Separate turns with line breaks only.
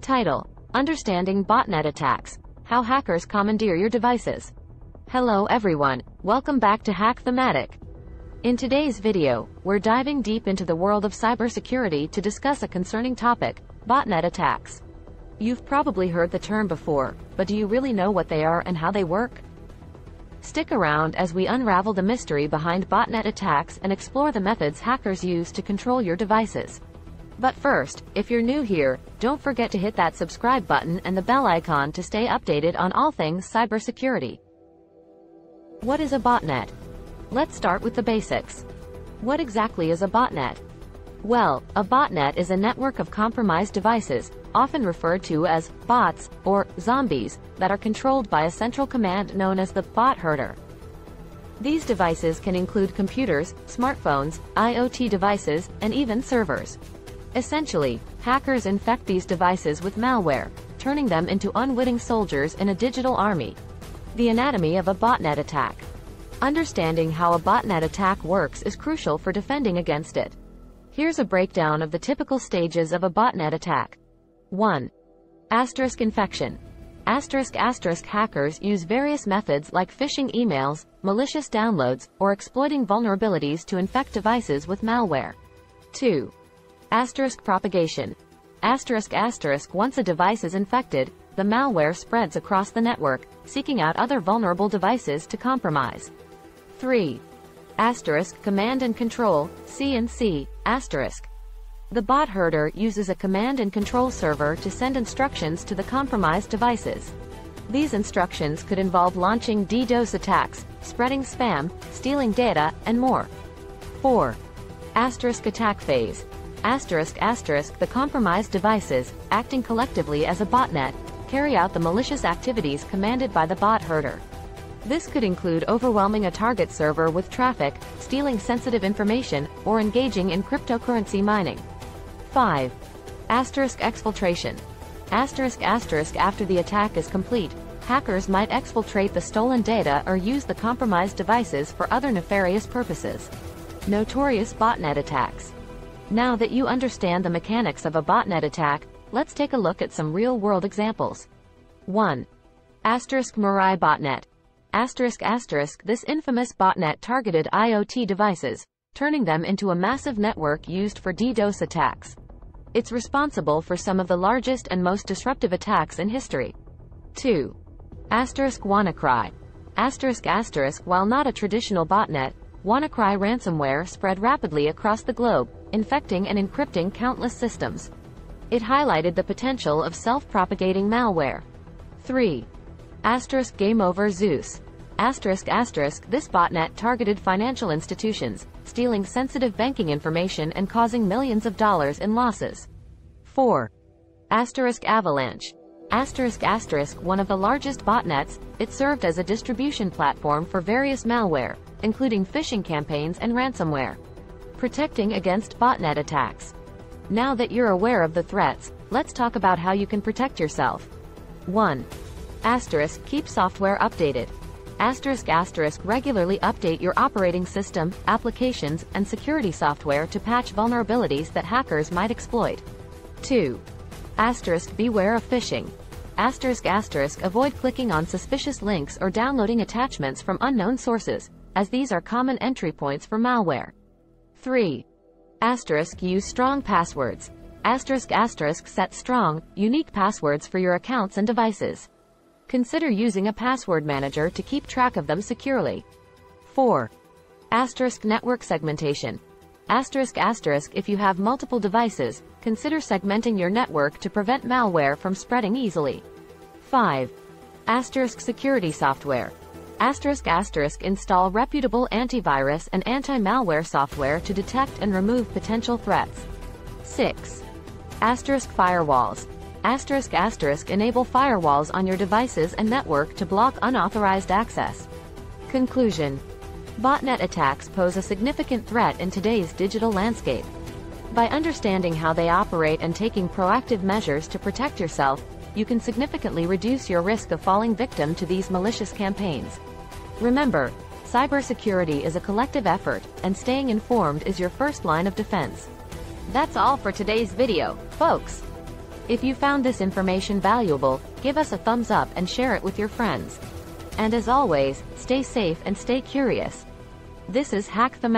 Title: Understanding Botnet Attacks, How Hackers Commandeer Your Devices. Hello everyone, welcome back to HackThematic. In today's video, we're diving deep into the world of cybersecurity to discuss a concerning topic: botnet attacks. You've probably heard the term before, but do you really know what they are and how they work? Stick around as we unravel the mystery behind botnet attacks and explore the methods hackers use to control your devices. But first, if you're new here, don't forget to hit that subscribe button and the bell icon to stay updated on all things cybersecurity. What is a botnet? Let's start with the basics. What exactly is a botnet? Well, a botnet is a network of compromised devices, often referred to as bots or zombies, that are controlled by a central command known as the bot herder. These devices can include computers, smartphones, IoT devices, and even servers. Essentially, hackers infect these devices with malware, turning them into unwitting soldiers in a digital army. The anatomy of a botnet attack. Understanding how a botnet attack works is crucial for defending against it. Here's a breakdown of the typical stages of a botnet attack. 1. Infection. Hackers use various methods like phishing emails, malicious downloads, or exploiting vulnerabilities to infect devices with malware. 2. Propagation. Once a device is infected, the malware spreads across the network, seeking out other vulnerable devices to compromise. 3. Command and control, CNC, The bot herder uses a command and control server to send instructions to the compromised devices. These instructions could involve launching DDoS attacks, spreading spam, stealing data, and more. 4. Attack phase. The compromised devices, acting collectively as a botnet, carry out the malicious activities commanded by the bot herder. This could include overwhelming a target server with traffic, stealing sensitive information, or engaging in cryptocurrency mining. 5. Exfiltration. After the attack is complete, hackers might exfiltrate the stolen data or use the compromised devices for other nefarious purposes. Notorious botnet attacks. Now that you understand the mechanics of a botnet attack, let's take a look at some real-world examples. 1. Mirai Botnet. This infamous botnet targeted IoT devices, turning them into a massive network used for DDoS attacks. It's responsible for some of the largest and most disruptive attacks in history. 2. WannaCry. While not a traditional botnet, WannaCry ransomware spread rapidly across the globe, infecting and encrypting countless systems. It highlighted the potential of self-propagating malware. 3. GameOver Zeus. This botnet targeted financial institutions, stealing sensitive banking information and causing millions of dollars in losses. 4. Avalanche. One of the largest botnets, it served as a distribution platform for various malware, including phishing campaigns and ransomware. Protecting against botnet attacks. Now that you're aware of the threats, let's talk about how you can protect yourself. 1. Keep software updated. Regularly update your operating system, applications, and security software to patch vulnerabilities that hackers might exploit. 2. Beware of phishing. Avoid clicking on suspicious links or downloading attachments from unknown sources, as these are common entry points for malware. 3. Use strong passwords. Set strong, unique passwords for your accounts and devices. Consider using a password manager to keep track of them securely. 4. Network segmentation. If you have multiple devices, consider segmenting your network to prevent malware from spreading easily. 5. Security software. Install reputable antivirus and anti-malware software to detect and remove potential threats. 6. Firewalls. Enable firewalls on your devices and network to block unauthorized access. Conclusion. Botnet attacks pose a significant threat in today's digital landscape. By understanding how they operate and taking proactive measures to protect yourself, you can significantly reduce your risk of falling victim to these malicious campaigns. Remember, cybersecurity is a collective effort, and staying informed is your first line of defense. That's all for today's video, folks. If you found this information valuable, give us a thumbs up and share it with your friends. And as always, stay safe and stay curious. This is HackThematic.